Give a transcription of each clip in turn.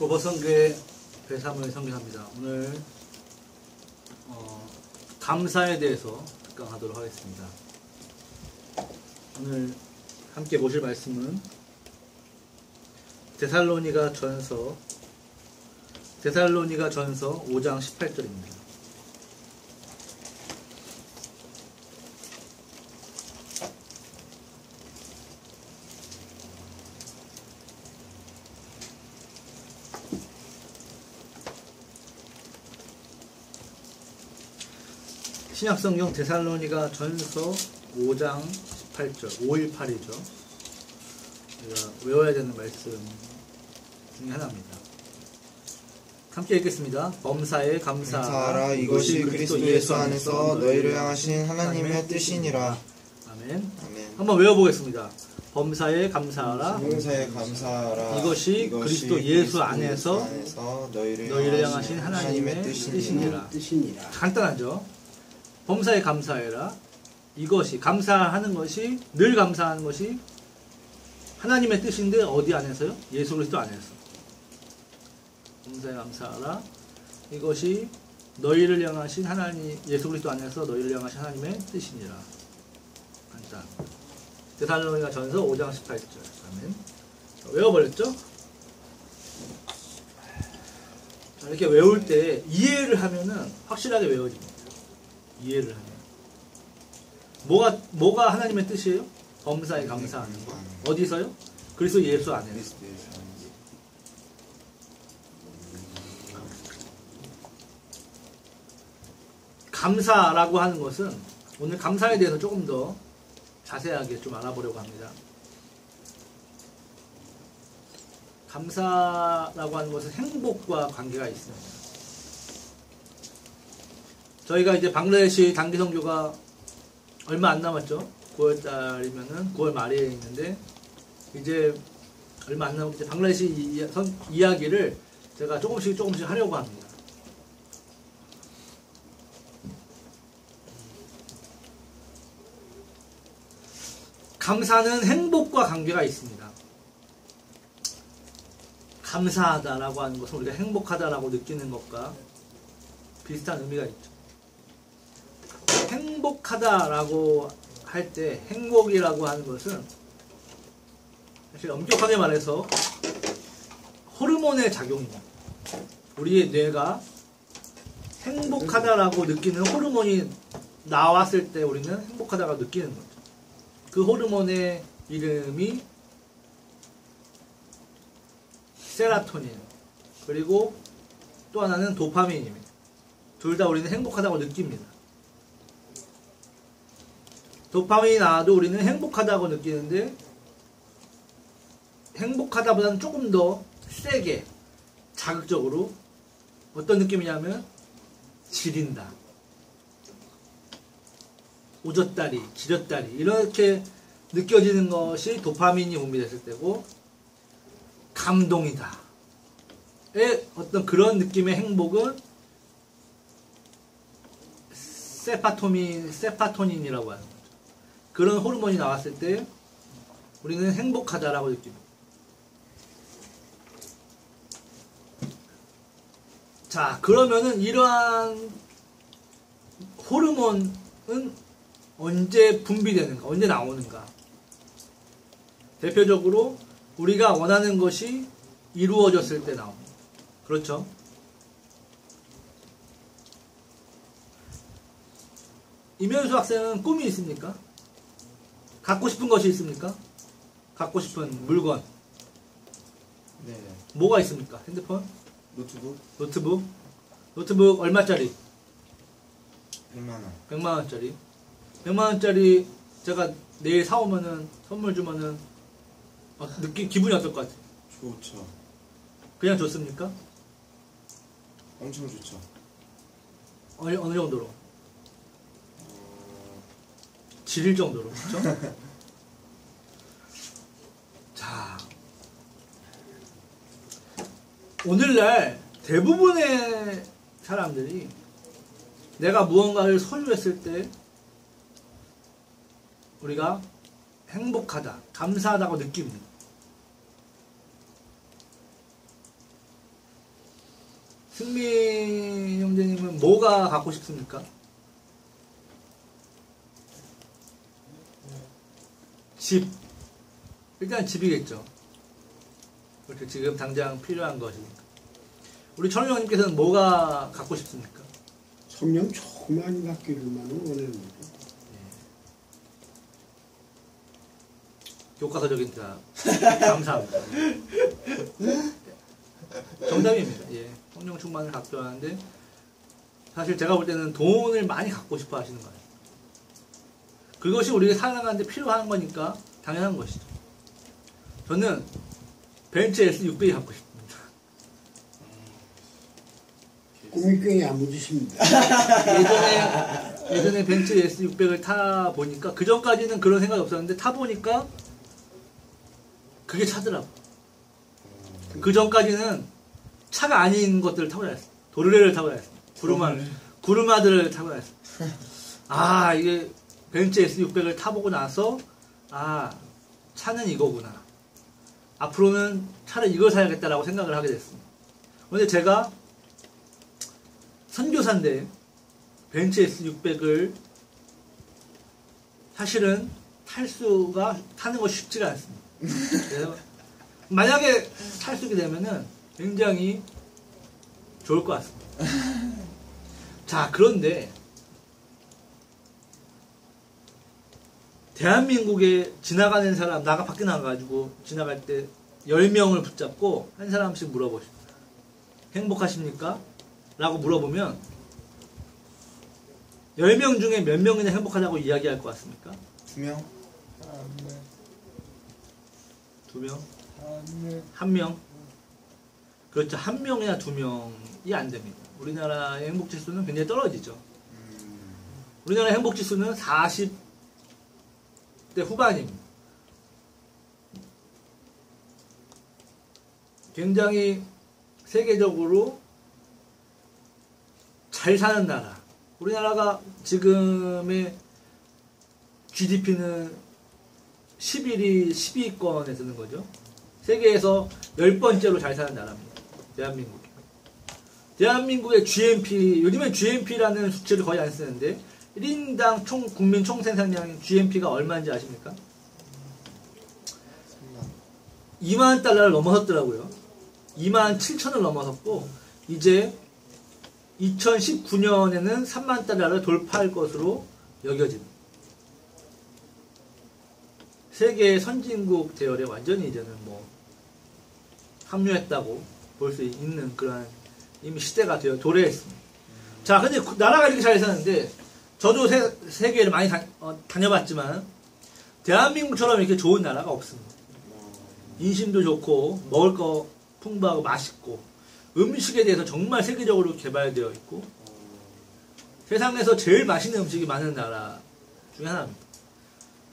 고버성교회 배사무엘 선교사입니다. 오늘 감사에 대해서 특강하도록 하겠습니다. 오늘 함께 보실 말씀은 데살로니가 전서 5장 18절입니다. 신약성경 데살로니가 전서 5장 18절 518이죠. 우리가 외워야 되는 말씀 중에 하나입니다. 함께 읽겠습니다. 범사에 감사하라. 이것이 그리스도 예수 안에서 너희를 향하신 하나님의 뜻이니라. 아멘. 한번 외워보겠습니다. 범사에 감사하라. 이것이 그리스도 예수 안에서 너희를 향하신 하나님의 뜻이니라. 간단하죠. 범사에 감사해라. 이것이 감사하는 것이 늘 감사하는 것이 하나님의 뜻인데 어디 안에서요? 예수 그리스도 안에서. 범사에 감사하라. 이것이 너희를 향하신 하나님 예수 그리스도 안에서 너희를 향하신 하나님의 뜻이니라. 간단. 데살로니가 전서 5장 18절. 아멘. 외워버렸죠? 자, 이렇게 외울 때 이해를 하면은 확실하게 외워집니다. 이해를 하면 뭐가 하나님의 뜻이에요? 범사에 감사하는 거. 어디서요? 그리스도 예수 안에서. 감사라고 하는 것은 오늘 감사에 대해서 조금 더 자세하게 좀 알아보려고 합니다. 감사라고 하는 것은 행복과 관계가 있습니다. 저희가 이제 방글라데시 단기 선교가 얼마 안 남았죠. 9월달이면은 9월 말에 있는데 이제 얼마 안 남았기 때문에 방글라데시 이야기를 제가 조금씩 하려고 합니다. 감사는 행복과 관계가 있습니다. 감사하다라고 하는 것은 우리가 행복하다라고 느끼는 것과 비슷한 의미가 있죠. 행복하다라고 할 때 행복이라고 하는 것은 사실 엄격하게 말해서 호르몬의 작용입니다. 우리의 뇌가 행복하다라고 느끼는 호르몬이 나왔을 때 우리는 행복하다고 느끼는 거죠. 그 호르몬의 이름이 세라토닌 그리고 또 하나는 도파민입니다. 둘 다 우리는 행복하다고 느낍니다. 도파민이 나와도 우리는 행복하다고 느끼는데 행복하다보다는 조금 더 세게 자극적으로 어떤 느낌이냐면 지린다, 오졌다리, 지렸다리 이렇게 느껴지는 것이 도파민이 분비됐을 때고 감동이다의 어떤 그런 느낌의 행복은 세파토닌이라고 하는 거죠. 그런 호르몬이 나왔을 때 우리는 행복하다라고 느낍니다. 자, 그러면은 이러한 호르몬은 언제 분비되는가? 언제 나오는가? 대표적으로 우리가 원하는 것이 이루어졌을 때 나옵니다. 그렇죠? 이면수 학생은 꿈이 있습니까? 갖고 싶은 것이 있습니까? 갖고 싶은 물건. 네. 뭐가 있습니까? 핸드폰? 노트북 얼마짜리? 100만원. 100만원짜리. 100만원짜리 제가 내일 사오면은 선물 주면은 기분이 어떨 것 같아요? 좋죠. 그냥 좋습니까? 엄청 좋죠. 어느 정도로? 지릴 정도로. 그렇죠? 자, 오늘날 대부분의 사람들이 내가 무언가를 소유했을 때 우리가 행복하다, 감사하다고 느낍니다. 승민 형제님은 뭐가 갖고 싶습니까? 집. 일단 집이겠죠. 그렇죠. 지금 당장 필요한 것이니까. 우리 천우 형님께서는 뭐가 갖고 싶습니까? 성령 조그만 갖기를만 원하는 거죠. 교과서적인 대답. 감사합니다. 정답입니다. 예. 성령 충만을 갖고 하는데 사실 제가 볼 때는 돈을 많이 갖고 싶어 하시는 거예요. 그것이 우리가 살아가는데 필요한 거니까 당연한 것이죠. 저는 벤츠 S600이 갖고 싶습니다. 꿈이 꽤 야무지십니다. 예전에 벤츠 S600을 타 보니까 그 전까지는 그런 생각이 없었는데 타 보니까 그게 차더라고. 그 전까지는 차가 아닌 것들을 타고 다녔어. 도르래를 타고 다녔어. 구르마들을 타고 다녔어. 아, 이게 벤츠 S600을 타보고 나서 아, 차는 이거구나. 앞으로는 차를 이걸 사야겠다라고 생각을 하게 됐습니다. 근데 제가 선교사인데 벤츠 S600을 사실은 타는 거 쉽지가 않습니다. 그래서 만약에 탈 수 있게 되면은 굉장히 좋을 것 같습니다. 자, 그런데 대한민국에 지나가는 사람, 나가 밖에 나가가지고 지나갈 때 10명을 붙잡고 한 사람씩 물어보십니다. 행복하십니까? 라고 물어보면 10명 중에 몇 명이나 행복하다고 이야기할 것 같습니까? 2명? 2명? 1명? 그렇죠. 1명이나 2명이 안 됩니다. 우리나라의 행복지수는 굉장히 떨어지죠. 우리나라 행복지수는 40대 후반입니다. 굉장히 세계적으로 잘 사는 나라. 우리나라가 지금의 GDP는 11위, 10위권에 드는 거죠. 세계에서 10번째로 잘 사는 나라입니다. 대한민국이. 대한민국의 GNP, 요즘엔 GNP라는 수치를 거의 안 쓰는데 1인당 국민 총생산량 GNP가 얼마인지 아십니까? 2만 달러를 넘어섰더라고요. 2만 7천을 넘어섰고 이제 2019년에는 3만 달러를 돌파할 것으로 여겨집니다. 세계 선진국 대열에 완전히 이제는 뭐 합류했다고 볼 수 있는 그런 이미 시대가 되어 도래했습니다. 자, 근데 나라가 이렇게 잘 사는데 저도 세계를 많이 다녀봤지만 대한민국처럼 이렇게 좋은 나라가 없습니다. 인심도 좋고 먹을 거 풍부하고 맛있고 음식에 대해서 정말 세계적으로 개발되어 있고 세상에서 제일 맛있는 음식이 많은 나라 중에 하나입니다.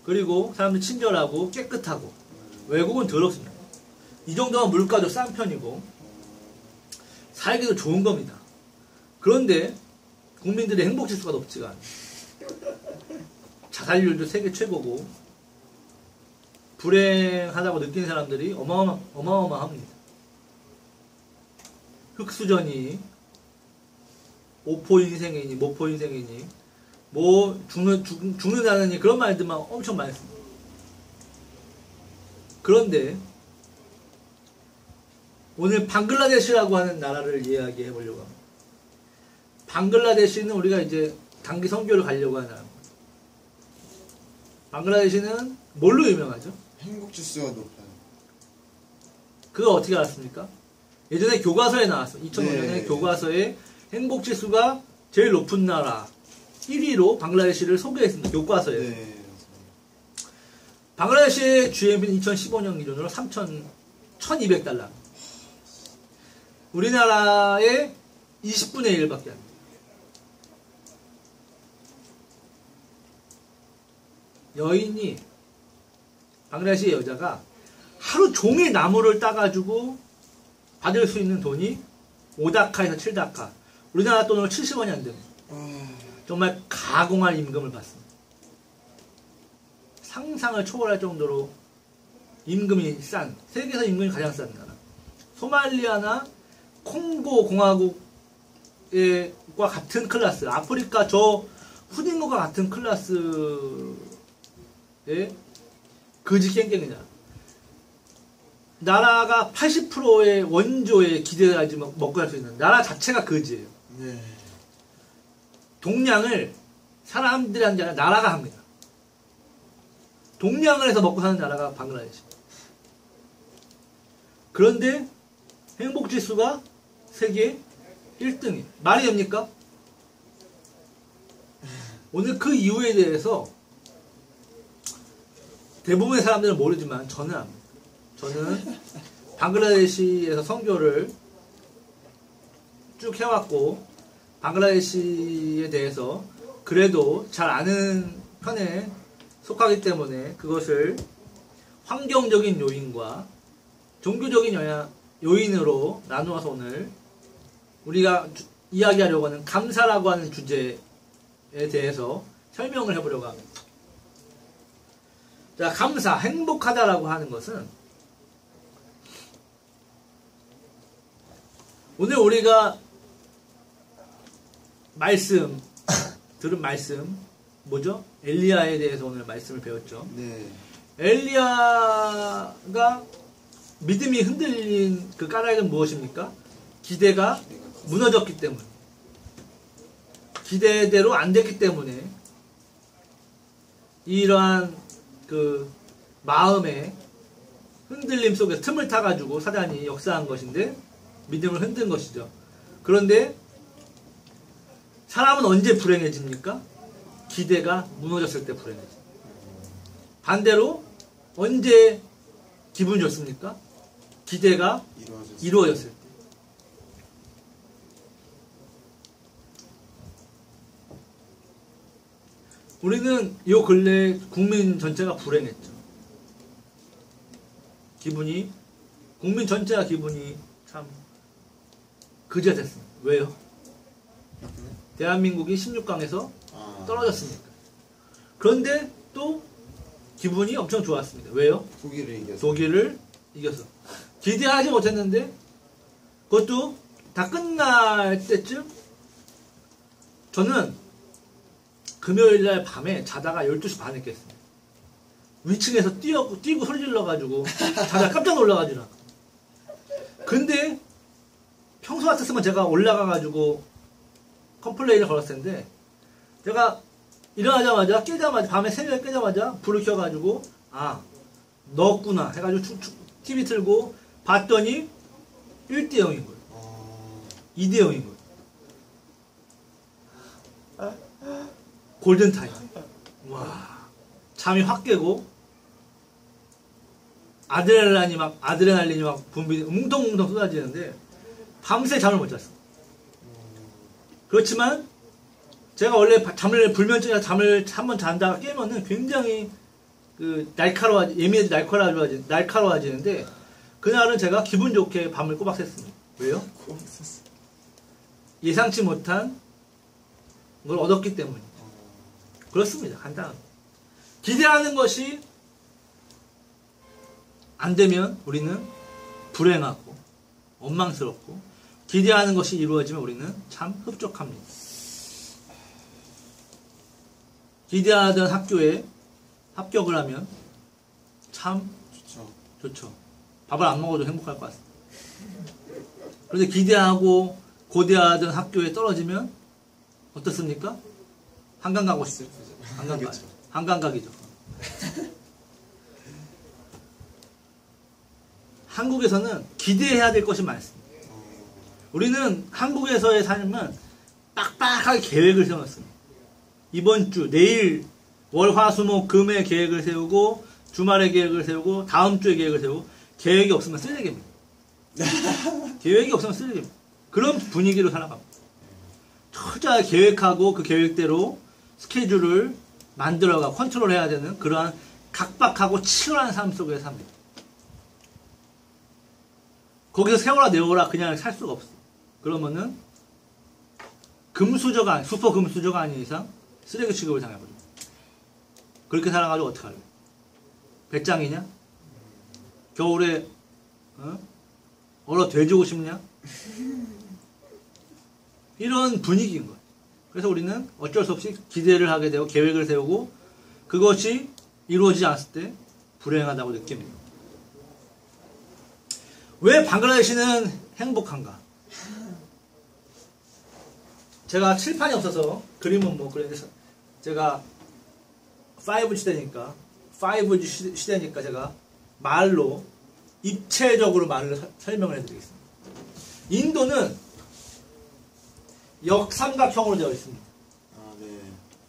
그리고 사람들 친절하고 깨끗하고 외국은 더럽습니다. 이 정도면 물가도 싼 편이고 살기도 좋은 겁니다. 그런데 국민들의 행복지수가 높지가 않아요. 자살률도 세계 최고고 불행하다고 느끼는 사람들이 어마어마합니다. 흑수저니 오포 인생이니 모포 인생이니 뭐 죽는다느니 그런 말들만 엄청 많습니다. 그런데 오늘 방글라데시라고 하는 나라를 이야기해 보려고 합니다. 방글라데시는 우리가 이제 단기 선교를 가려고 하는 나라입니다. 방글라데시는 뭘로 유명하죠? 행복지수가 높아요. 그거 어떻게 알았습니까? 예전에 교과서에 나왔어. 2005년에 네. 교과서에 행복지수가 제일 높은 나라 1위로 방글라데시를 소개했습니다. 교과서에. 네. 방글라데시의 GNP는 2015년 기준으로 1,200달러. 우리나라의 20분의 1밖에 안 돼요. 여인이, 방글라데시의 여자가 하루 종일 나무를 따가지고 받을 수 있는 돈이 5다카에서 7다카. 우리나라 돈으로 70원이 안 됩니다. 정말 가공한 임금을 받습니다. 상상을 초월할 정도로 임금이 싼, 세계에서 임금이 가장 싼 나라. 소말리아나 콩고 공화국 과 같은 클래스, 아프리카 저 후딩과 같은 클래스의 거지 깽깽이냐. 나라가 80%의 원조에 기대하지 먹고 살 수 있는 나라 자체가 거지예요. 네. 동량을 사람들이 하는 게 아니라 나라가 합니다. 동량을 해서 먹고 사는 나라가 방글라데시. 그런데 행복지수가 세계 1등이에요. 말이 됩니까? 오늘 그 이유에 대해서 대부분의 사람들은 모르지만 저는 압니다. 저는 방글라데시에서 선교를 쭉 해왔고 방글라데시에 대해서 그래도 잘 아는 편에 속하기 때문에 그것을 환경적인 요인과 종교적인 요인으로 나누어서 오늘 우리가 이야기하려고 하는 감사라고 하는 주제에 대해서 설명을 해보려고 합니다. 자, 감사, 행복하다라고 하는 것은 오늘 우리가 들은 말씀 뭐죠? 엘리야에 대해서 오늘 말씀을 배웠죠. 네. 엘리야가 믿음이 흔들린 그 까닭은 무엇입니까? 기대가 무너졌기 때문에, 기대대로 안 됐기 때문에 이러한 그 마음의 흔들림 속에 틈을 타가지고 사단이 역사한 것인데 믿음을 흔든 것이죠. 그런데 사람은 언제 불행해집니까? 기대가 무너졌을 때 불행해집니다. 반대로 언제 기분이 좋습니까? 기대가 이루어졌을 때. 우리는 요 근래 국민 전체가 불행했죠. 국민 전체가 기분이 참 그지가 됐습니다. 왜요? 대한민국이 16강에서 떨어졌습니다. 그런데 또 기분이 엄청 좋았습니다. 왜요? 독일을 이겨서. 기대하지 못했는데 그것도 다 끝날 때쯤 저는 금요일날 밤에 자다가 12시 반에 깼습니다. 위층에서 뛰고 소리 질러가지고 자다가 깜짝 놀라가지고. 근데 평소 같았으면 제가 올라가가지고 컴플레인을 걸었을 텐데 제가 일어나자마자 밤에 새벽에 깨자마자 불을 켜가지고 넣었구나 해가지고 TV 틀고 봤더니 1대 0인 거예요. 2대 0인 거예요. 골든타임. 와, 잠이 확 깨고 아드레날린이 막 분비돼 웅덩웅덩 쏟아지는데 밤새 잠을 못 잤어. 그렇지만 제가 원래 불면증이라 잠을 한번 잔다가 깨면은 굉장히 예민해지 날카로워지는데 그날은 제가 기분 좋게 밤을 꼬박 샜습니다. 왜요? 예상치 못한 걸 얻었기 때문에. 그렇습니다. 간단하게. 기대하는 것이 안 되면 우리는 불행하고 원망스럽고 기대하는 것이 이루어지면 우리는 참 흡족합니다. 기대하던 학교에 합격을 하면 참 좋죠. 밥을 안 먹어도 행복할 것 같습니다. 그런데 기대하고 고대하던 학교에 떨어지면 어떻습니까? 한강 가고 싶어요. 한강 가기죠. 한국에서는 기대해야 될 것이 많습니다. 우리는 한국에서의 삶은 빡빡하게 계획을 세워놨습니다. 이번 주, 내일, 월, 화, 수, 목, 금의 계획을 세우고 주말의 계획을 세우고 다음 주의 계획을 세우고 계획이 없으면 쓰레기입니다. 계획이 없으면 쓰레기입니다. 그런 분위기로 살아갑니다. 철저하게 계획하고 그 계획대로 스케줄을 만들어가 컨트롤해야 되는 그러한 각박하고 치열한 삶 속에 삽니다. 거기서 세워라 내워라 그냥 살 수가 없어. 그러면은 슈퍼 금수저가 아닌 이상 쓰레기 취급을 당해버려. 그렇게 살아가지고 어떡할래? 배짱이냐? 겨울에 얼어 돼지고 싶냐? 이런 분위기인 거예요. 그래서 우리는 어쩔 수 없이 기대를 하게 되고 계획을 세우고 그것이 이루어지지 않았을 때 불행하다고 느낍니다. 왜 방글라데시는 행복한가? 제가 칠판이 없어서 그림은 뭐 그래서 제가 5G 시대니까 제가 말로 입체적으로 말을 설명을 해드리겠습니다. 인도는 역삼각형으로 되어 있습니다. 아, 네.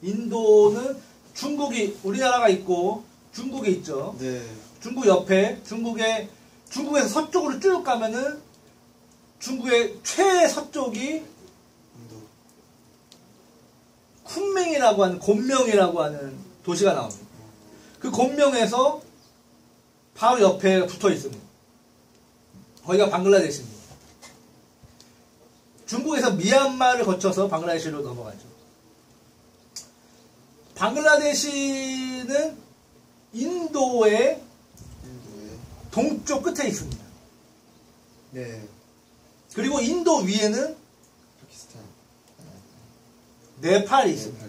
인도는 중국이 우리나라가 있고 중국이 있죠. 네. 중국 옆에 중국에서 서쪽으로 쭉 가면은 중국의 최서쪽이 인도. 쿤밍이라고 하는 곤명이라고 하는 도시가 나옵니다. 그 곤명에서 바로 옆에 붙어 있습니다. 거기가 방글라데시입니다. 중국에서 미얀마를 거쳐서 방글라데시로 넘어가죠. 방글라데시는 인도의 동쪽 끝에 있습니다. 네. 그리고 인도 위에는 파키스탄. 네팔이 있습니다.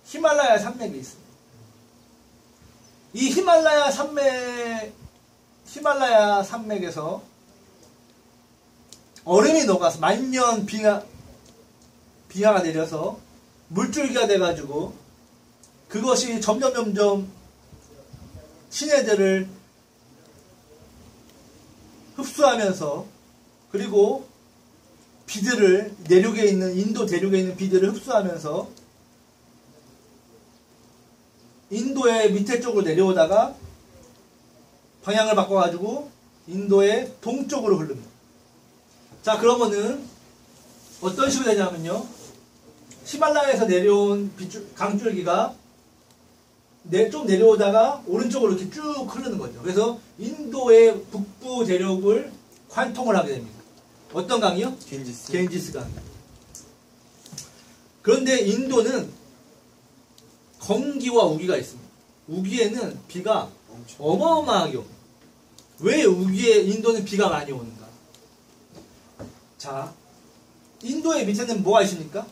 히말라야 산맥이 있습니다. 이 히말라야 산맥에서 얼음이 녹아서 만년 빙하가 내려서 물줄기가 돼가지고 그것이 점점 시내들을 흡수하면서 그리고 비들을 내륙에 있는 인도 대륙에 있는 비들을 흡수하면서 인도의 밑에 쪽으로 내려오다가 방향을 바꿔가지고 인도의 동쪽으로 흐릅니다. 자, 그러면은 어떤 식으로 되냐면요. 히말라야에서 내려온 강줄기가 좀 내려오다가 오른쪽으로 이렇게 쭉 흐르는 거죠. 그래서 인도의 북부 대륙을 관통을 하게 됩니다. 어떤 강이요? 겐지스 강. 그런데 인도는 건기와 우기가 있습니다. 우기에는 비가 어마어마하게 옵니다. 왜 우기에 인도는 비가 많이 오는가? 자, 인도의 밑에는 뭐가 있습니까?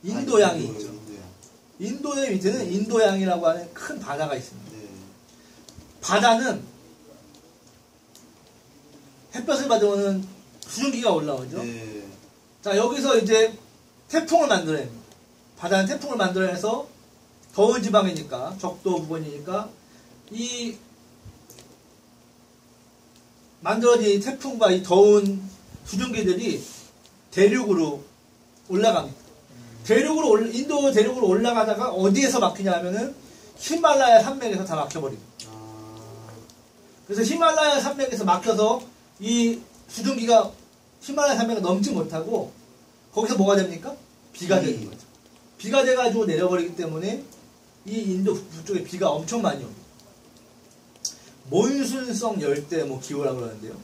인도양이 있죠. 인도의 밑에는 인도양이라고 하는 큰 바다가 있습니다. 네. 바다는 햇볕을 받으면 수증기가 올라오죠. 네. 자, 여기서 이제 태풍을 만들어냅니다. 바다는 태풍을 만들어내서 더운 지방이니까, 적도 부근이니까 이 만들어진 태풍과 이 더운 수증기들이 대륙으로 올라갑니다. 인도 대륙으로 올라가다가 어디에서 막히냐 하면은 히말라야 산맥에서 다 막혀버립니다. 그래서 히말라야 산맥에서 막혀서 이 수증기가 히말라야 산맥을 넘지 못하고 거기서 뭐가 됩니까? 비가 되는 거죠. 비가 돼가지고 내려버리기 때문에 이 인도 북쪽에 비가 엄청 많이 옵니다. 몬순성 열대 기후라고 그러는데요.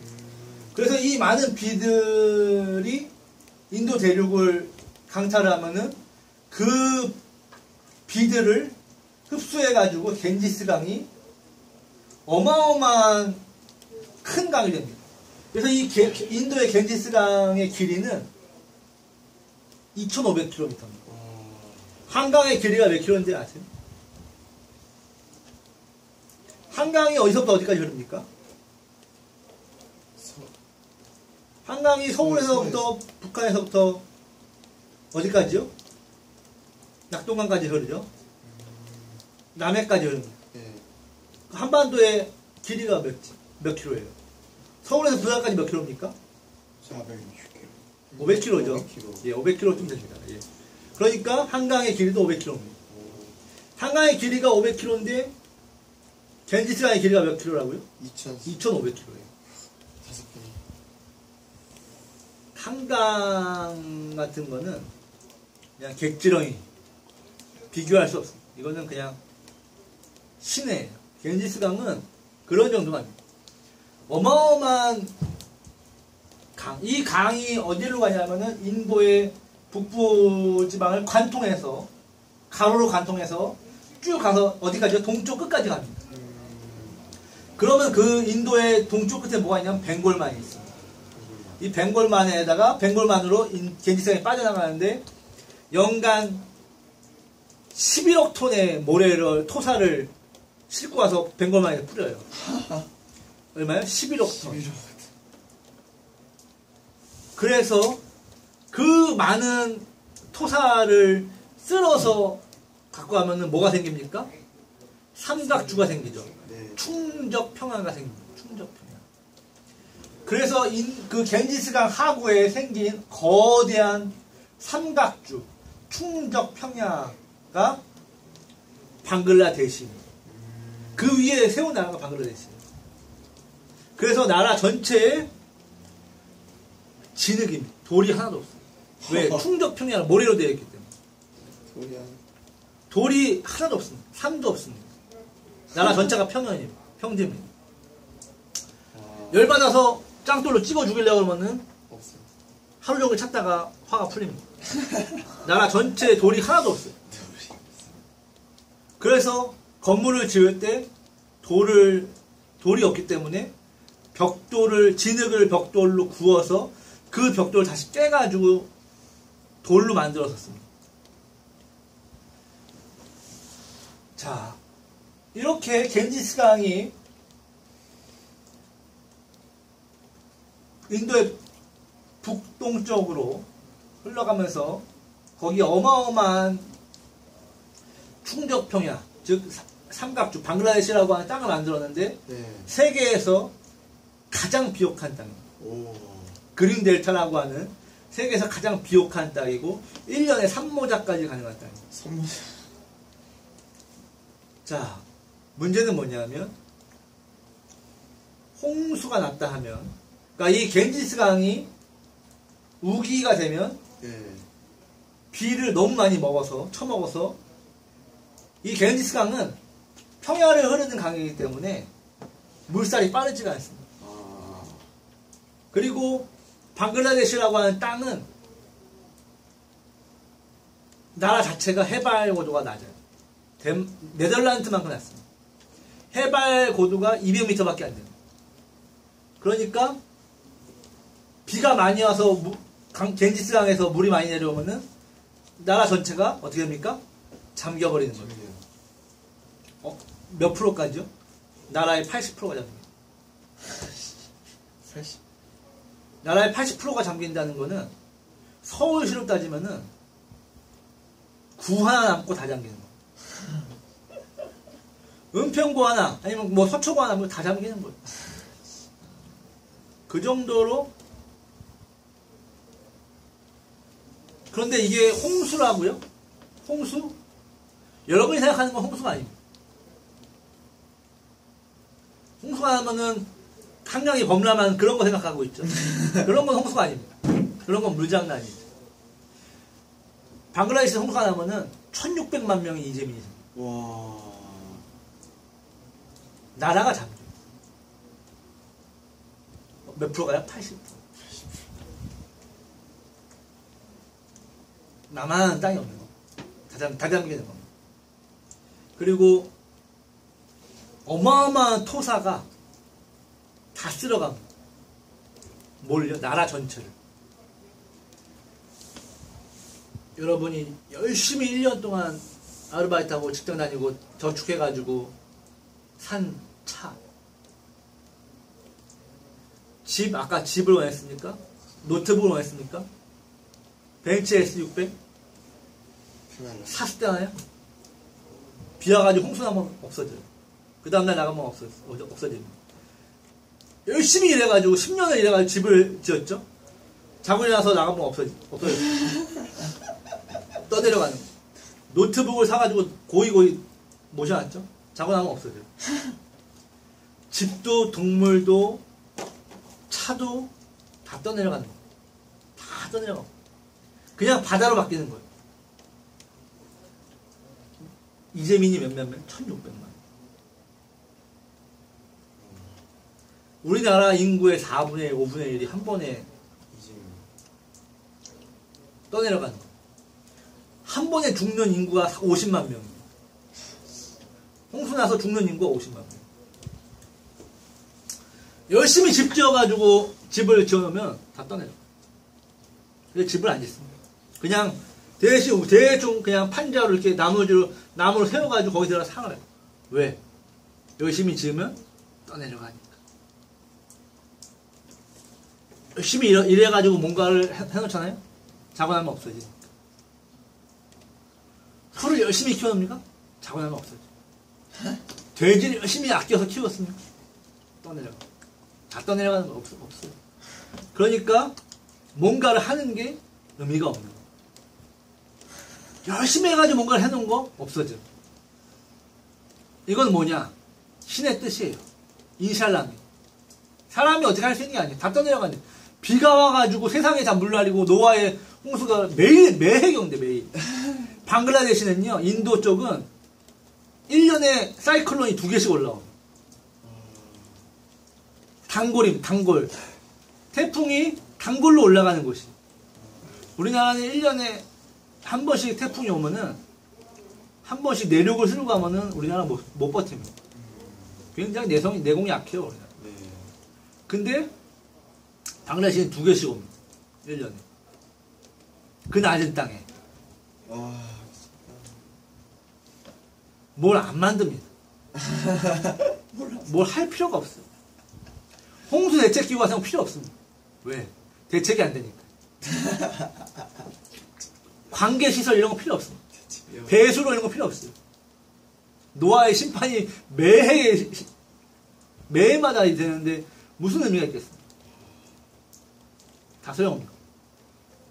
그래서 이 많은 비들이 인도 대륙을 강타를 하면은 그 비들을 흡수해가지고 겐지스 강이 어마어마한 큰 강이 됩니다. 그래서 이 인도의 겐지스 강의 길이는 2,500km입니다. 한강의 길이가 몇 킬로인지 아세요? 한강이 어디서부터 어디까지 흐릅니까? 한강이 서울에서부터 북한에서부터 어디까지요? 낙동강까지 흐르죠? 남해까지 흐릅니다. 네. 한반도의 길이가 몇 킬로예요? 서울에서 부산까지 몇 킬로입니까? 460km. 500킬로죠. 500km. 예, 500킬로쯤 됩니다. 예. 그러니까 한강의 길이도 500킬로입니다. 한강의 길이가 500킬로인데 겐지스강의 길이가 몇 킬로라고요? 2,500킬로예요. 한강 같은 거는 그냥 객지렁이 비교할 수 없습니다. 이거는 그냥 시내예요. 겐지스강은 그런 정도가 아닙니다. 어마어마한 강. 이 강이 어디로 가냐면은 인도의 북부 지방을 관통해서 가로로 관통해서 쭉 가서 어디까지요? 동쪽 끝까지 갑니다. 그러면 그 인도의 동쪽 끝에 뭐가 있냐면 벵골만이 있습니다. 이 벵골만에다가 벵골만으로 겐지스강이 빠져나가는데 연간 11억 톤의 모래를 토사를 싣고 와서 벵골만에 뿌려요. 얼마요? 11억 톤. 그래서 그 많은 토사를 쓸어서 갖고 가면은 뭐가 생깁니까? 삼각주가 생기죠. 네. 충적 평야가 생깁니다. 충적 평야. 그래서 그 겐지스강 하구에 생긴 거대한 삼각주, 충적 평야가 방글라데시입니다. 그 위에 세운 나라가 방글라데시예요. 그래서 나라 전체에 진흙입니다. 돌이 하나도 없어요. 왜? 충적 평야는 모래로 되어 있기 때문에. 돌이 하나도 없습니다. 산도 없습니다. 나라 전체가 평지입니다. 열받아서 짱돌로 찍어 죽이려고 하면은 하루 종일 찾다가 화가 풀립니다. 나라 전체에 돌이 하나도 없어요. 그래서 건물을 지을 때 돌이 없기 때문에 진흙을 벽돌로 구워서 그 벽돌을 다시 깨가지고 돌로 만들었었습니다. 자, 이렇게 겐지스강이 인도의 북동쪽으로 흘러가면서 거기 어마어마한 충적평야, 즉 삼각주, 방글라데시라고 하는 땅을 만들었는데 네. 세계에서 가장 비옥한 땅입니다. 그린 델타라고 하는 세계에서 가장 비옥한 땅이고 1년에 3모자까지 가능한 땅입니다. 자, 문제는 뭐냐면 홍수가 났다 하면, 그러니까 이 겐지스강이 우기가 되면 네. 비를 너무 많이 처먹어서 이 겐지스강은 평야를 흐르는 강이기 때문에 물살이 빠르지가 않습니다. 그리고 방글라데시라고 하는 땅은 나라 자체가 해발 고도가 낮아요. 네덜란드만큼 낮습니다. 해발 고도가 200m밖에 안 돼요. 그러니까 비가 많이 와서 겐지스강에서 물이 많이 내려오면은 나라 전체가 어떻게 됩니까? 잠겨버리는 거예요. 몇 프로까지요? 나라의 80%가 잠깁니다. 80? 나라의 80%가 잠긴다는 거는 서울시로 따지면은 구 하나 남고 다 잠기는 거예요. 은평구 하나, 아니면 뭐 서초구 하나 남고 다 잠기는 거예요. 그 정도로. 그런데 이게 홍수라고요? 홍수? 여러분이 생각하는 건 홍수가 아닙니다. 홍수가 하면은 한강이 범람한 그런 거 생각하고 있죠. 그런 건 홍수가 아닙니다. 그런 건 물장난이죠. 방글라데시 홍수가 나면은 1600만 명이 이재민이 생겨요. 와. 나라가 잠겨요. 몇 프로가요? 80%. 남한은 땅이 없는 거. 다 잠기는 겁니다. 그리고 어마어마한 토사가 다 쓸어갑니다. 뭘요? 나라 전체를. 여러분이 열심히 1년 동안 아르바이트하고 직장 다니고 저축해가지고 산 차, 집, 아까 집을 원했습니까? 노트북을 원했습니까? 벤츠 S600? 샀을 때 하나요? 비 와가지고 홍수 나면 없어져요. 그 다음날 나가면 없어집니다. 열심히 일해가지고 10년을 일해가지고 집을 지었죠. 자고 일어나서 나가면 없어져요. 떠내려가는 거. 노트북을 사가지고 고이 모셔놨죠. 자고 나면 없어져요. 집도 동물도 차도 다 떠내려가는 거. 다 떠내려가고 그냥 바다로 바뀌는 거예요. 이재민이 몇몇 명? 1600만. 우리나라 인구의 4분의 1, 5분의 1이 한 번에 떠내려가는 거예요. 한 번에 죽는 인구가 50만 명입니다. 홍수 나서 죽는 인구가 50만 명. 열심히 집 지어가지고 집을 지어놓으면 다 떠내요. 근데 집을 안 짓습니다. 그냥 대충 그냥 판자로 이렇게 나무로 세워가지고 거기 들어가 살아요. 왜? 열심히 지으면 떠내려가니까. 열심히 일해가지고 뭔가를 해놓잖아요? 자고 나면 없어지니까. 소를 열심히 키워놓습니까? 자고 나면 없어져. 돼지를 열심히 아껴서 키웠습니까? 떠내려가. 다 떠내려가는 거 없어요. 그러니까 뭔가를 하는 게 의미가 없는 거. 열심히 해가지고 뭔가를 해놓은 거 없어져. 이건 뭐냐? 신의 뜻이에요. 인샬라미. 사람이 어떻게 할 수 있는 게 아니에요. 다 떠내려가는 거예요. 비가 와가지고 세상에 다 물날리고 노아의 홍수가 매해 경대 매일. 방글라데시는요, 인도 쪽은 1년에 사이클론이 2개씩 올라와요. 단골. 태풍이 단골로 올라가는 곳이. 우리나라는 1년에 한 번씩 태풍이 오면은, 한 번씩 내륙을 쓸고 가면은 우리나라 못 버팁니다. 굉장히 내공이 약해요, 우리나라. 근데, 방글라데시는 2개씩 옵니다. 1년에. 그 낮은 땅에. 뭘 안 만듭니다. 뭘 할 필요가 없어요. 홍수 대책기구가 생각 필요 없습니다. 왜? 대책이 안 되니까. 관계시설 이런 거 필요 없습니다. 배수로 이런 거 필요 없어요. 노아의 심판이 매해마다 되는데 무슨 의미가 있겠습니까? 다 소용없는 거.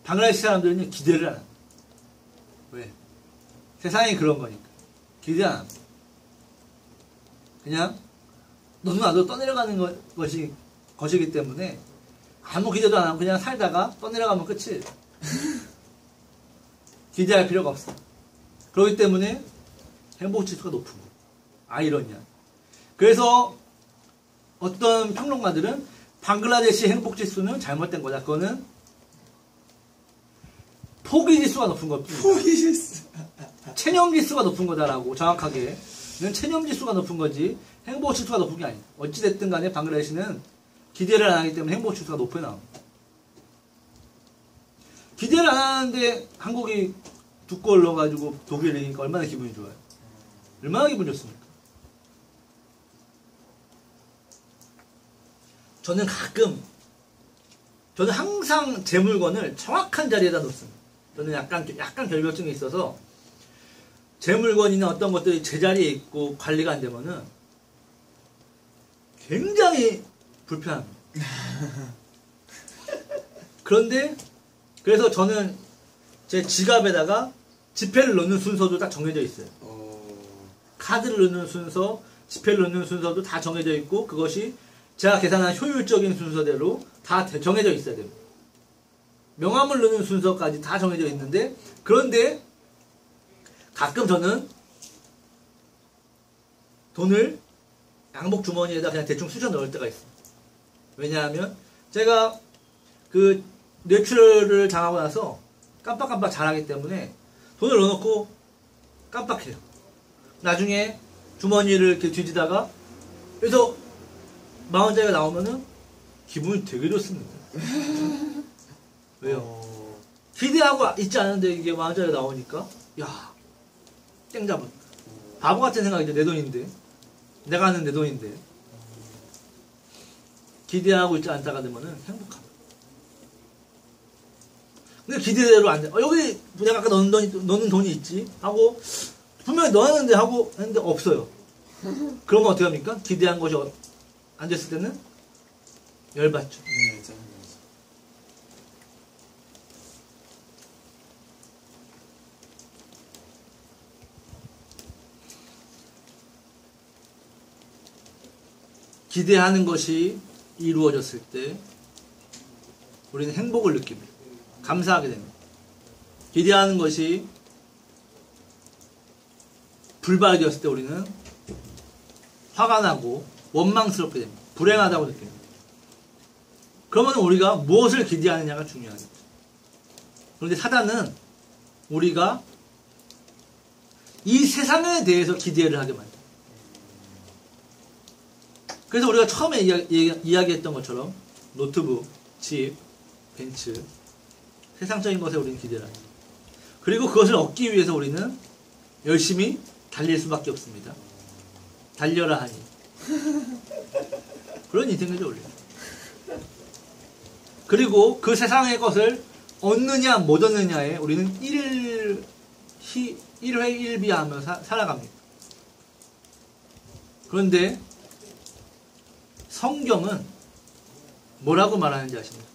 방글라데시 사람들은 기대를 안 합니다. 왜? 세상이 그런 거니까. 기대 안 합니다. 그냥 너도 나도 떠내려가는 것이기 때문에 아무 기대도 안 하고 그냥 살다가 떠내려가면 끝이에요. 기대할 필요가 없어. 그렇기 때문에 행복지수가 높은 거예요. 아이러니야. 그래서 어떤 평론가들은 방글라데시 행복지수는 잘못된 거다. 그거는 포기지수가 높은 것뿐이다. 포기지수. 체념지수가 높은 거다라고 정확하게. 체념지수가 높은 거지 행복지수가 높은 게 아니에요. 어찌됐든 간에 방글라데시는 기대를 안 하기 때문에 행복지수가 높게 나옵니다. 기대를 안 하는데 한국이 2골 넣어가지고 독일을 이기니까 얼마나 기분이 좋아요. 얼마나 기분 좋습니까? 저는 항상 제 물건을 정확한 자리에다 놓습니다. 저는 약간 결벽증이 있어서 제 물건이나 어떤 것들이 제자리에 있고 관리가 안 되면은 굉장히 불편합니다. 그래서 저는 제 지갑에다가 지폐를 넣는 순서도 딱 정해져 있어요. 카드를 넣는 순서, 지폐를 넣는 순서도 다 정해져 있고 그것이 제가 계산한 효율적인 순서대로 다 정해져 있어야 됩니다. 명함을 넣는 순서까지 다 정해져 있는데 그런데 가끔 저는 돈을 양복 주머니에다 그냥 대충 쑤셔 넣을 때가 있어요. 왜냐하면 제가 그 뇌출혈을 당하고 나서 깜빡깜빡 잘하기 때문에 돈을 넣어놓고 깜빡해요. 나중에 주머니를 이렇게 뒤지다가 그래서 10,000원짜리가 나오면은 기분이 되게 좋습니다. 왜요? 기대하고 있지 않은데 이게 10,000원짜리가 나오니까 야 땡잡은 바보 같은 생각이죠. 내 돈인데 내가 하는 내 돈인데 기대하고 있지 않다가 되면은 행복합니다. 근데 기대대로 안 돼. 여기 내가 아까 넣는 돈이 있지 하고 분명히 넣었는데 하고 했는데 없어요. 그러면 어떻게 합니까? 기대한 것이 안 됐을 때는 열받죠. 네, 짜증나죠. 기대하는 것이 이루어졌을 때 우리는 행복을 느낍니다. 감사하게 됩니다. 기대하는 것이 불발되었을 때 우리는 화가 나고 원망스럽게 됩니다. 불행하다고 느낍니다. 그러면 우리가 무엇을 기대하느냐가 중요하겠죠. 그런데 사단은 우리가 이 세상에 대해서 기대를 하게 만듭니다. 그래서 우리가 처음에 이야기했던 것처럼 노트북, 집, 벤츠, 세상적인 것에 우리는 기대를 합니다. 그리고 그것을 얻기 위해서 우리는 열심히 달릴 수밖에 없습니다. 달려라 하니. 그런 인생이죠, 우리는. 그리고 그 세상의 것을 얻느냐 못 얻느냐에 우리는 일회일비하며 살아갑니다. 그런데 성경은 뭐라고 말하는지 아십니까?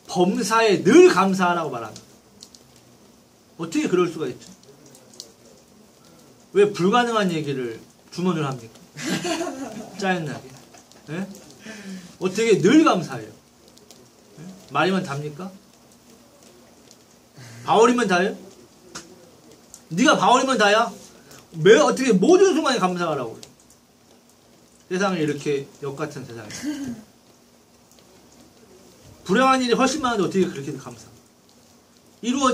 범사에 늘 감사하라고 말합니다. 어떻게 그럴 수가 있죠? 왜 불가능한 얘기를 주문을 합니까? 짜증나게. 네? 어떻게 늘 감사해요? 네? 말이면 답니까? 바울이면 다예요? 네가 바울이면 다야? 왜 어떻게 모든 순간에 감사하라고 그래? 세상에 이렇게 역같은 세상에 불행한 일이 훨씬 많은데 어떻게 그렇게 감사?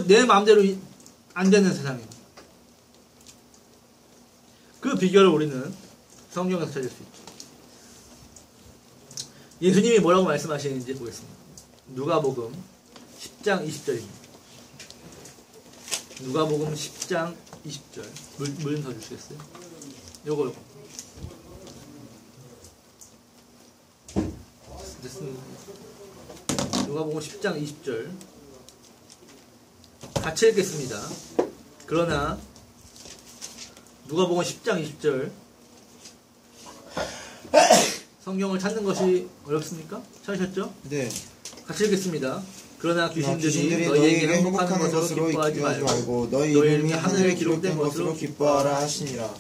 내 마음대로 안 되는 세상입니다. 그 비결을 우리는 성경에서 찾을 수 있죠. 예수님이 뭐라고 말씀하시는지 보겠습니다. 누가복음 10장 20절입니다. 누가복음 10장 20절. 물 좀 더 주시겠어요? 요거. 됐습니다. 누가복음 10장 20절. 같이 읽겠습니다. 그러나 누가복음 10장 20절. 성경을 찾는 것이 어렵습니까? 찾으셨죠? 네. 같이 읽겠습니다. 그러나 귀신들이 너희에게 행복하는 것으로 기뻐하지 말고 너희 이름이 하늘에 기록된 것으로 기뻐하라 하시니라.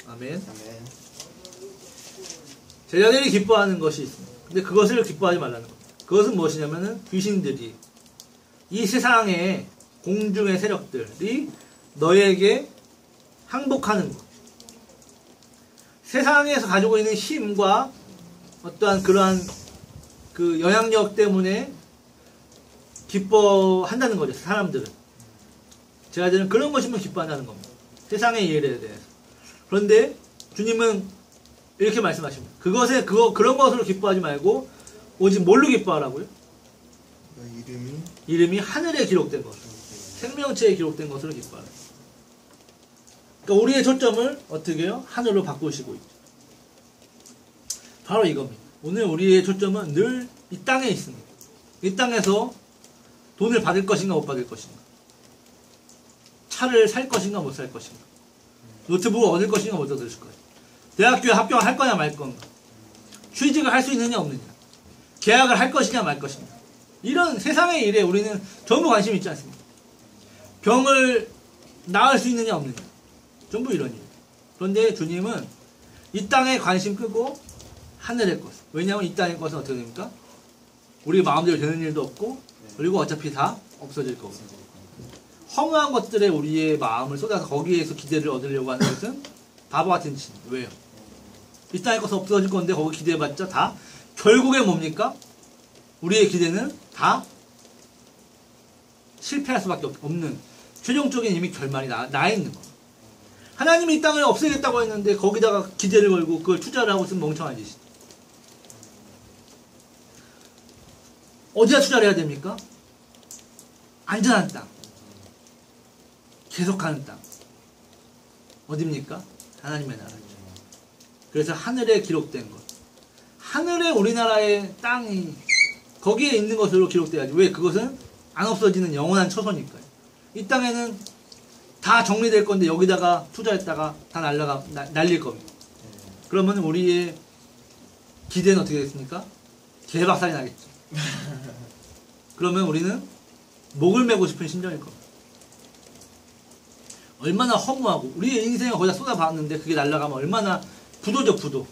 아멘. 아멘. 제자들이 기뻐하는 것이 있습니다. 근데 그것을 기뻐하지 말라는 겁니다. 그것은 무엇이냐면은 귀신들이 이 세상의 공중의 세력들이 너에게 항복하는 것. 세상에서 가지고 있는 힘과 어떠한 그러한 그 영향력 때문에 기뻐한다는 거죠. 사람들은. 제자들은 그런 것이면 기뻐한다는 겁니다. 세상의 일에 대해서. 그런데 주님은 이렇게 말씀하십니다. 그런 것으로 기뻐하지 말고 오직 뭘로 기뻐하라고요? 이름이 하늘에 기록된 것. 생명체에 기록된 것으로 기뻐하라. 그러니까 우리의 초점을 어떻게 해요? 하늘로 바꾸시고 있죠. 바로 이겁니다. 오늘 우리의 초점은 늘 이 땅에 있습니다. 이 땅에서 돈을 받을 것인가 못 받을 것인가, 차를 살 것인가 못 살 것인가, 노트북을 얻을 것인가 못 얻을 것인가, 대학교에 합격을 할 거냐 말 건가, 취직을 할 수 있느냐 없느냐, 계약을 할 것이냐 말 것인가, 이런 세상의 일에 우리는 전부 관심이 있지 않습니까? 병을 나을 수 있느냐 없느냐, 전부 이런 일. 그런데 주님은 이 땅에 관심 끄고 하늘의 것. 왜냐하면 이 땅의 것은 어떻게 됩니까? 우리 마음대로 되는 일도 없고, 그리고 어차피 다 없어질 거고. 허무한 것들에 우리의 마음을 쏟아서 거기에서 기대를 얻으려고 하는 것은 바보 같은 짓. 왜요? 이 땅의 것은 없어질 건데 거기 기대해봤자 다 결국에 뭡니까? 우리의 기대는 다 실패할 수밖에 없는, 최종적인 이미 결말이 나 있는 거. 하나님이 이 땅을 없애겠다고 했는데 거기다가 기대를 걸고 그걸 투자를 하고 있으면 멍청한 짓이죠. 어디다 투자를 해야 됩니까? 안전한 땅, 계속하는 땅. 어디입니까? 하나님의 나라죠. 그래서 하늘에 기록된 것, 하늘에 우리나라의 땅이 거기에 있는 것으로 기록돼야지. 왜? 그것은 안 없어지는 영원한 처소니까요. 이 땅에는 다 정리될 건데 여기다가 투자했다가 다 날릴 겁니다. 그러면 우리의 기대는 어떻게 되겠습니까? 개박살이 나겠죠. 그러면 우리는 목을 메고 싶은 심정일 겁니다. 얼마나 허무하고, 우리의 인생을 거기다 쏟아봤는데 그게 날아가면 얼마나 부도죠, 부도.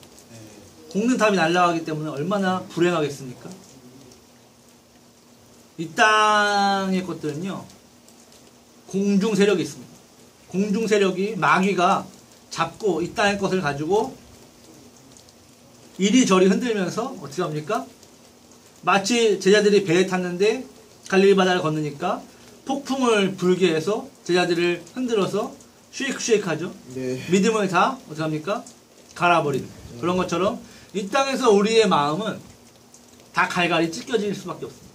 공든탑이 날아가기 때문에 얼마나 불행하겠습니까? 이 땅의 것들은요, 공중 세력이 있습니다. 공중 세력이, 마귀가 잡고 이 땅의 것을 가지고 이리저리 흔들면서 어떻게 합니까? 마치 제자들이 배에 탔는데 갈릴리 바다를 건너니까 폭풍을 불게 해서 제자들을 흔들어서 쉐이크 하죠. 네. 믿음을 다 어떻게 합니까? 갈아버리는 그런 것처럼 이 땅에서 우리의 마음은 다 갈갈이 찢겨질 수밖에 없습니다.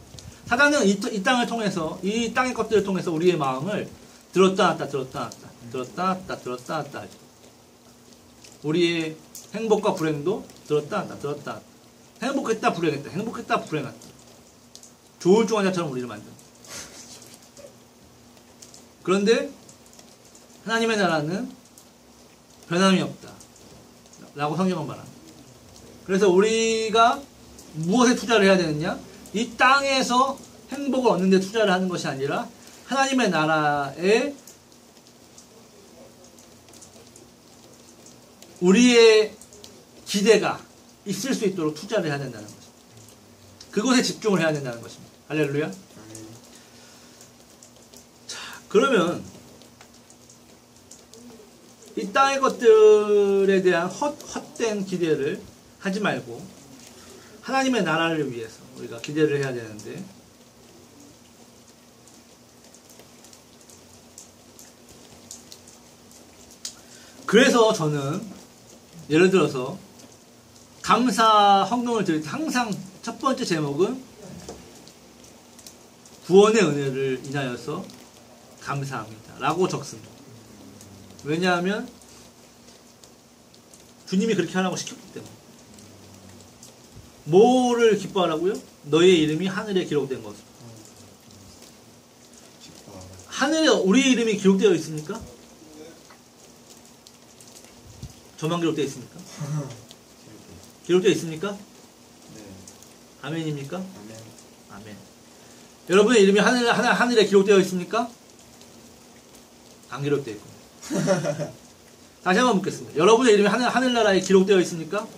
사단은 이 땅을 통해서 이 땅의 것들을 통해서 우리의 마음을 들었다 놨다 하죠. 우리의 행복과 불행도 들었다 놨다. 행복했다 불행했다. 조울종환자처럼 우리를 만든다. 그런데 하나님의 나라는 변함이 없다 라고 성경은 말합니다. 그래서 우리가 무엇에 투자를 해야 되느냐? 이 땅에서 행복을 얻는 데 투자를 하는 것이 아니라 하나님의 나라에 우리의 기대가 있을 수 있도록 투자를 해야 된다는 것입니다. 그곳에 집중을 해야 된다는 것입니다. 할렐루야. 자, 그러면 이 땅의 것들에 대한 헛된 기대를 하지 말고 하나님의 나라를 위해서 우리가 기대를 해야 되는데, 그래서 저는 예를 들어서 감사 헌금을 드릴 때 항상 첫 번째 제목은 구원의 은혜를 인하여서 감사합니다 라고 적습니다. 왜냐하면 주님이 그렇게 하라고 시켰기 때문에. 뭐를 기뻐하라고요? 너의 이름이 하늘에 기록된 것으로. 하늘에 우리 이름이 기록되어 있습니까? 저만 기록되어 있습니까? 기록되어 있습니까? 네. 아멘입니까? 아멘. 아멘. 여러분의 이름이 하늘에 기록되어 있습니까? 안 기록되어 있고. 다시 한번 묻겠습니다. 여러분의 이름이 하늘나라에 기록되어 있습니까?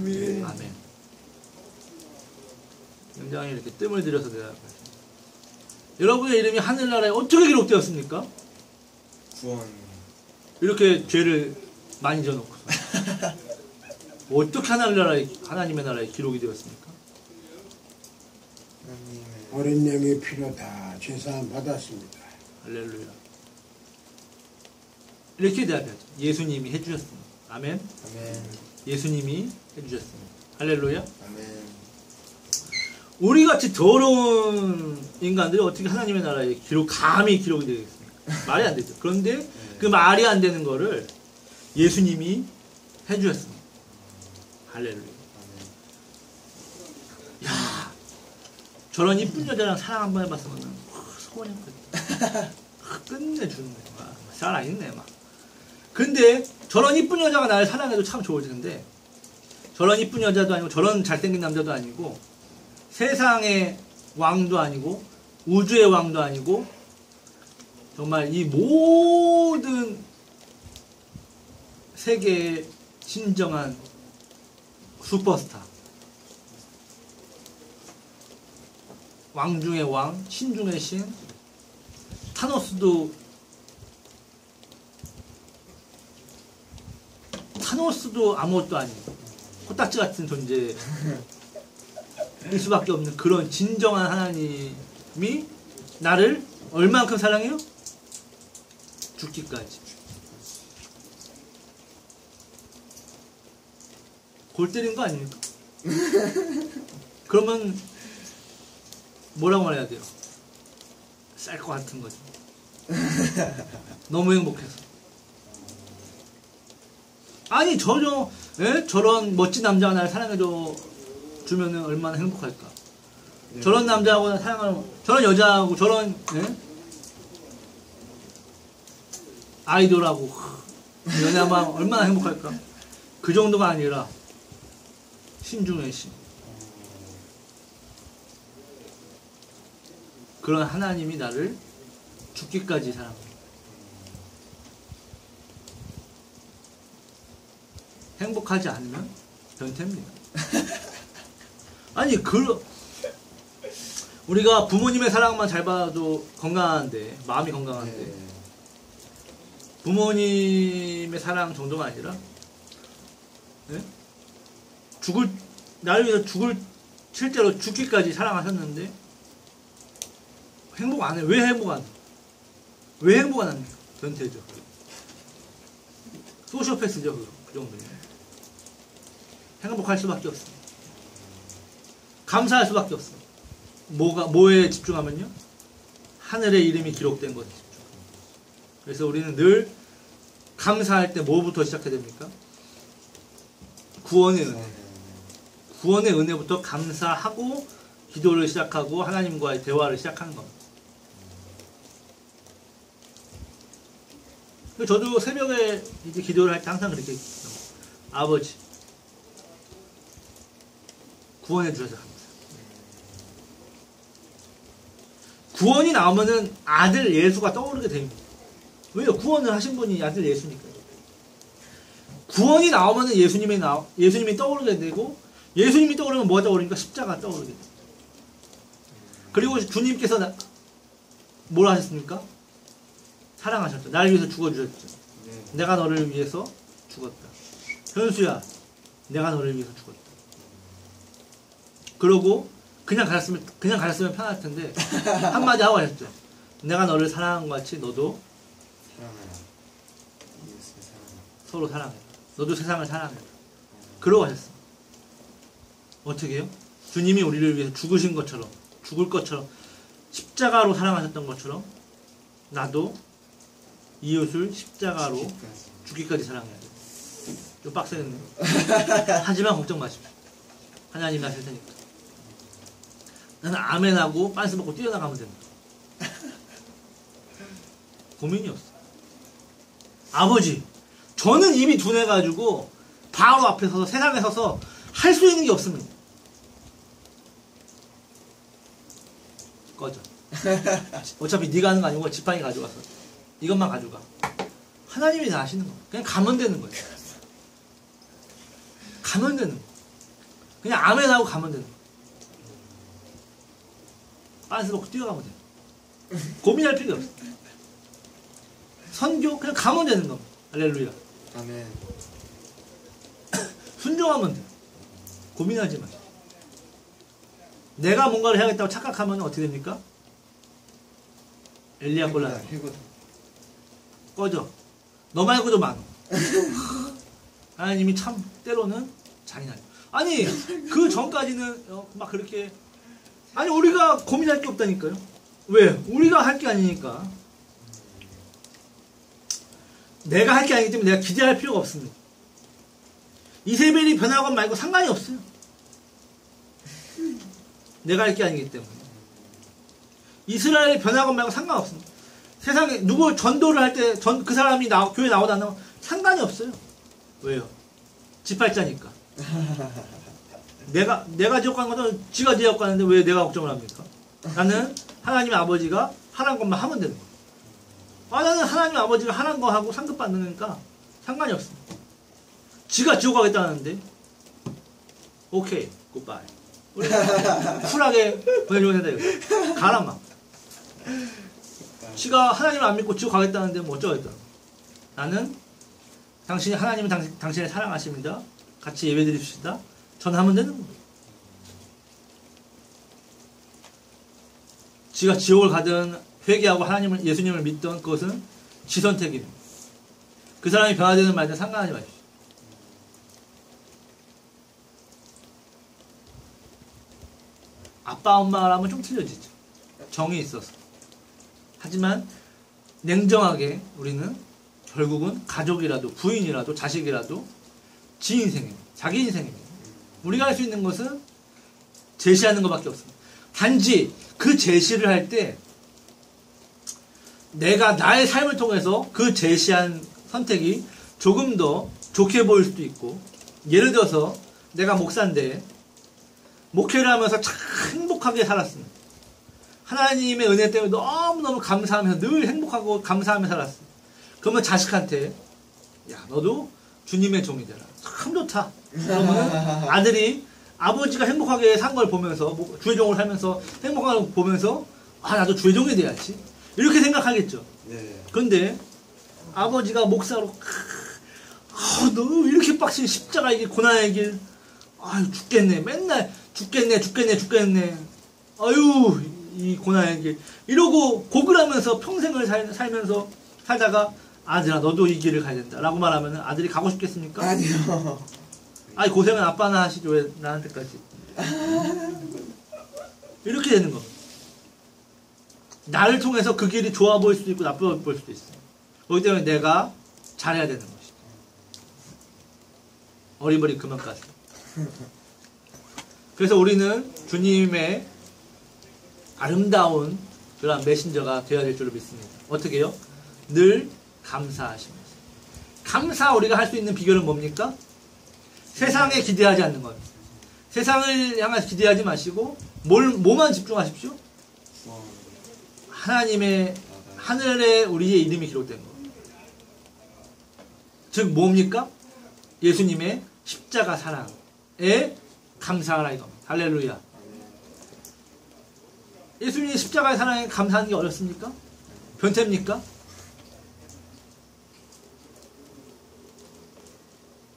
네. 아멘. 굉장히 이렇게 뜸을 들여서 대답하십니다. 여러분의 이름이 하늘나라에 어떻게 기록되었습니까? 구원. 이렇게 죄를 많이 져놓고 어떻게 하나님의 나라에 기록이 되었습니까? 어린 양의 피로 다 죄사함 받았습니다. 할렐루야. 이렇게 대답하죠. 예수님이 해주셨습니다. 아멘. 아멘. 예수님이 해주셨습니다. 할렐루야. 아멘. 우리같이 더러운 인간들이 어떻게 하나님의 나라에 감히 기록이 되겠습니까? 말이 안 되죠. 그런데 그 말이 안 되는 거를 예수님이 해주셨습니다. 할렐루야. 야, 저런 이쁜 여자랑 사랑 한번 해봤으면 소원이 없겠다. 끝내주는 거야. 살아있네 막. 근데 저런 이쁜 여자가 나를 사랑해도 참 좋아지는데, 저런 이쁜 여자도 아니고 저런 잘생긴 남자도 아니고 세상의 왕도 아니고 우주의 왕도 아니고 정말 이 모든 세계의 진정한 슈퍼스타, 왕 중의 왕, 신 중의 신, 타노스도 아무것도 아니고 코딱지 같은 존재일 수밖에 없는 그런 진정한 하나님이 나를 얼만큼 사랑해요? 죽기까지. 골 때린 거 아닙니까? 그러면 뭐라고 말해야 돼요? 쌀 것 같은 거죠. 너무 행복해서. 아니 저런 멋진 남자가 나를 사랑해줘 주면은 얼마나 행복할까. 네. 저런 남자하고 사랑하는, 저런 여자하고 저런 아이돌하고 연애하면 얼마나 행복할까. 그 정도가 아니라 신중의 신, 그런 하나님이 나를 죽기까지 사랑합니다. 행복하지 않으면 변태입니다. 아니 우리가 부모님의 사랑만 잘 받아도 건강한데, 마음이 건강한데, 부모님의 사랑 정도가 아니라 네? 나를 위해서 실제로 죽기까지 사랑하셨는데 행복 안 해. 왜 행복 안 해? 왜 행복 안 합니까? 변태죠. 소시오패스죠. 그 정도면. 행복할 수밖에 없습니다. 감사할 수밖에 없습니다. 뭐에 집중하면요? 하늘의 이름이 기록된 것에 집중. 그래서 우리는 늘 감사할 때 뭐부터 시작해야 됩니까? 구원의 은혜. 구원의 은혜부터 감사하고 기도를 시작하고 하나님과의 대화를 시작하는 겁니다. 저도 새벽에 이제 기도를 할 때 항상 그렇게 아버지 구원해 주셔서 감사합니다. 구원이 나오면은 아들 예수가 떠오르게 됩니다. 왜요? 구원을 하신 분이 아들 예수니까요. 구원이 나오면은 예수님이 떠오르게 되고, 예수님이 떠오르면 뭐가 떠오르니까 십자가 떠오르게 돼요. 그리고 주님께서 뭘 하셨습니까? 사랑하셨죠. 나를 위해서 죽어주셨죠. 내가 너를 위해서 죽었다. 현수야, 내가 너를 위해서 죽었다. 그러고 그냥 가셨으면 편할 텐데 한마디 하고 하셨죠. 내가 너를 사랑한 것 같이 너도 사랑하라. 서로 사랑해. 너도 세상을 사랑해. 그러고 하셨어. 어떻게 해요? 주님이 우리를 위해서 죽으신 것처럼, 죽을 것처럼, 십자가로 사랑하셨던 것처럼 나도 이웃을 십자가로 죽기까지 사랑해야 돼. 좀 빡세겠네. 하지만 걱정 마십시오. 하나님이 하실 테니까. 나는 아멘하고 빤스 먹고 뛰어나가면 됩니다. 고민이 없어. 아버지, 저는 입이 둔해가지고 바로 앞에 서서 세상에 서서 할 수 있는 게 없습니다. 꺼져. 어차피 네가 하는 거 아니고 지팡이 가져가서 이것만 가져가. 하나님이 다 하시는 거. 그냥 가면 되는 거예요. 가면 되는 거. 그냥 아멘하고 가면 되는 거. 빤스 먹고 뛰어가면 돼. 고민할 필요 없어. 선교 그냥 가면 되는 거. 할렐루야. 아멘. 순종하면 돼. 고민하지 마. 내가 뭔가를 해야겠다고 착각하면 어떻게 됩니까? 엘리야 꼴라. 꺼져. 너 말고도 많어. 하나님이 참 때로는 잔인하죠. 아니 그 전까지는 막 그렇게 아니 우리가 고민할 게 없다니까요. 왜? 우리가 할 게 아니니까. 내가 할 게 아니기 때문에 내가 기대할 필요가 없습니다. 이세벨이 변하건 말고 상관이 없어요. 내가 할 게 아니기 때문에. 이스라엘이 변하건 말고 상관없습니다. 세상에 누구 전도를 할 때 그 사람이 교회 나오다 안 나오면 상관이 없어요. 왜요? 지팔자니까. 내가 지옥 가는 것도 지가 지옥 가는데 왜 내가 걱정을 합니까? 나는 하나님 아버지가 하라는 것만 하면 되는 거야. 나는 하나님 아버지가 하라는 거 하고 상급 받으니까 상관이 없습니다. 지가 지옥 가겠다는데 오케이 굿바이. 우리 쿨하게 보내주면 된다 이거. 가라 막. 지가 하나님을 안 믿고 지옥 가겠다는데 뭐 어쩌겠다. 나는 당신이 하나님은 당신을 사랑하십니다. 같이 예배 드립시다. 전하면 되는 거예요. 지가 지옥을 가든 회개하고 하나님을 예수님을 믿던 그것은 지 선택입니다. 그 사람이 변화되는 말든 상관하지 마십시오. 아빠 엄마라면 좀 틀려지죠. 정이 있어서. 하지만 냉정하게 우리는 결국은 가족이라도 부인이라도 자식이라도 지 인생입니다. 자기 인생입니다. 우리가 할 수 있는 것은 제시하는 것밖에 없습니다. 단지 그 제시를 할 때 내가 나의 삶을 통해서 그 제시한 선택이 조금 더 좋게 보일 수도 있고, 예를 들어서 내가 목사인데 목회를 하면서 참 행복하게 살았습니다. 하나님의 은혜 때문에 너무너무 감사하면서 늘 행복하고 감사하며 살았습니다. 그러면 자식한테 야 너도 주님의 종이 되라. 참 좋다. 그러면 아들이 아버지가 행복하게 산 걸 보면서 주의 종을 살면서 행복한 걸 보면서 나도 주의 종이 돼야지. 이렇게 생각하겠죠. 네. 근데 아버지가 목사로 너 이렇게 빡친 십자가 이 고난의 길 죽겠네. 맨날 죽겠네. 아유 이 고난의 길 이러고 고글하면서 평생을 살면서 살다가 아들아 너도 이 길을 가야 된다 라고 말하면 아들이 가고 싶겠습니까? 아니요. 아이 고생은 아빠나 하시죠 왜 나한테까지. 이렇게 되는 겁니다. 나를 통해서 그 길이 좋아 보일 수도 있고 나빠 보일 수도 있어요. 그렇기 때문에 내가 잘해야 되는 것이죠. 어리버리 그만 가세요. 그래서 우리는 주님의 아름다운 그런 메신저가 되어야 될 줄로 믿습니다. 어떻게 해요? 늘 감사하시면서. 감사 우리가 할 수 있는 비결은 뭡니까? 세상에 기대하지 않는 겁니다. 세상을 향해서 기대하지 마시고 뭐만 집중하십시오? 하나님의 하늘에 우리의 이름이 기록된 것. 즉 뭡니까? 예수님의 십자가 사랑에 감사하라 이겁니다. 할렐루야. 예수님의 십자가의 사랑에 감사하는 게 어렵습니까? 변태입니까?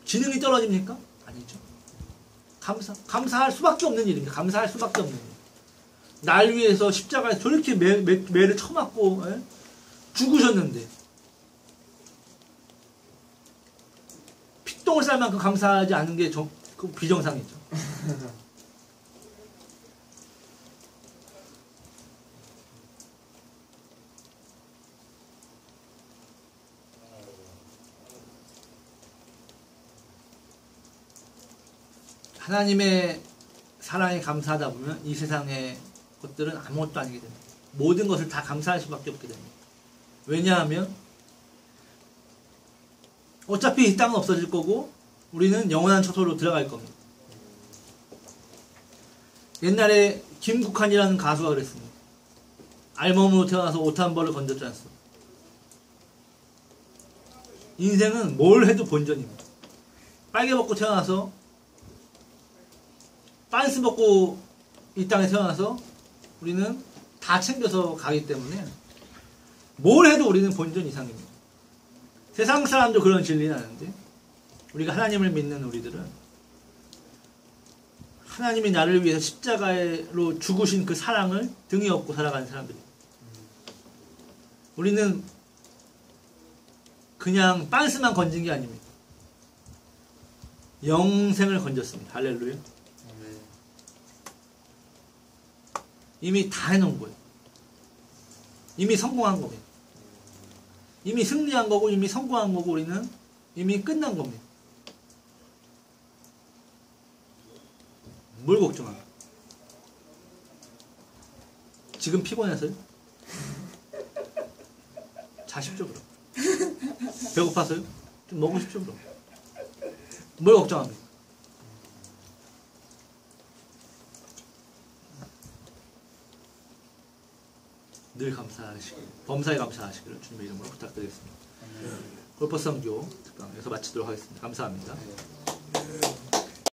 지능이 떨어집니까? 아니죠. 감사할 수밖에 없는 일입니다. 감사할 수밖에 없는 일. 날 위해서 십자가에 저렇게 매를 쳐맞고 죽으셨는데 핏똥을 쌀 만큼 감사하지 않은 게 비정상이죠. 하나님의 사랑에 감사하다 보면 이 세상의 것들은 아무것도 아니게 됩니다. 모든 것을 다 감사할 수밖에 없게 됩니다. 왜냐하면 어차피 이 땅은 없어질 거고 우리는 영원한 처소로 들어갈 겁니다. 옛날에 김국환이라는 가수가 그랬습니다. 알몸으로 태어나서 옷 한 벌을 건졌지 않습니까? 인생은 뭘 해도 본전입니다. 빨개 벗고 태어나서 빤스 벗고 이 땅에 태어나서 우리는 다 챙겨서 가기 때문에 뭘 해도 우리는 본전 이상입니다. 세상 사람도 그런 진리는 아는데 우리가 하나님을 믿는 우리들은 하나님이 나를 위해서 십자가로 죽으신 그 사랑을 등에 업고 살아가는 사람들입니다. 우리는 그냥 빤스만 건진 게 아닙니다. 영생을 건졌습니다. 할렐루야. 이미 다 해놓은 거예요. 이미 성공한 겁니다. 이미 승리한 거고 이미 성공한 거고 우리는 이미 끝난 겁니다. 뭘 걱정합니까? 지금 피곤해서요? 자십시오 그럼. 배고파서요? 좀 먹으십시오 그럼. 뭘 걱정합니까? 늘 감사하시길, 범사에 감사하시기를 주님의 이름으로 부탁드리겠습니다. 골퍼 선교 특강에서 마치도록 하겠습니다. 감사합니다.